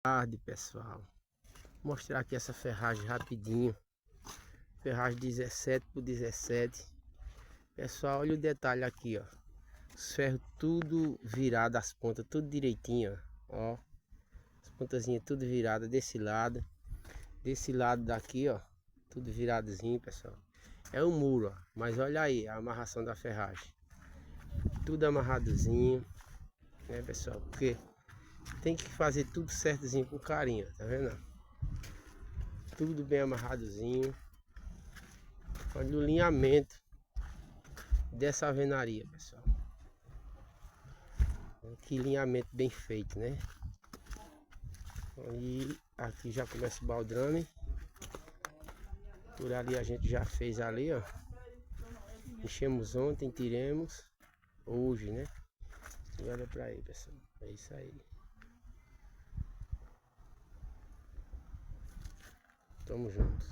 Tarde, pessoal. Vou mostrar aqui essa ferragem rapidinho. Ferragem 17x17. Pessoal, olha o detalhe aqui, ó. Os ferros tudo virado, as pontas tudo direitinho, ó. As pontazinhas tudo viradas desse lado. Desse lado daqui, ó. Tudo viradozinho, pessoal. É um muro, ó. Mas olha aí a amarração da ferragem. Tudo amarradozinho, né, pessoal? Porque tem que fazer tudo certozinho com carinho, tá vendo? Tudo bem amarradozinho. Olha o alinhamento dessa alvenaria, pessoal. Que alinhamento bem feito, né? E aqui já começa o baldrame. Por ali a gente já fez ali, ó. Enchemos ontem, tiremos hoje, né? E olha pra aí, pessoal. É isso aí. Tamo juntos.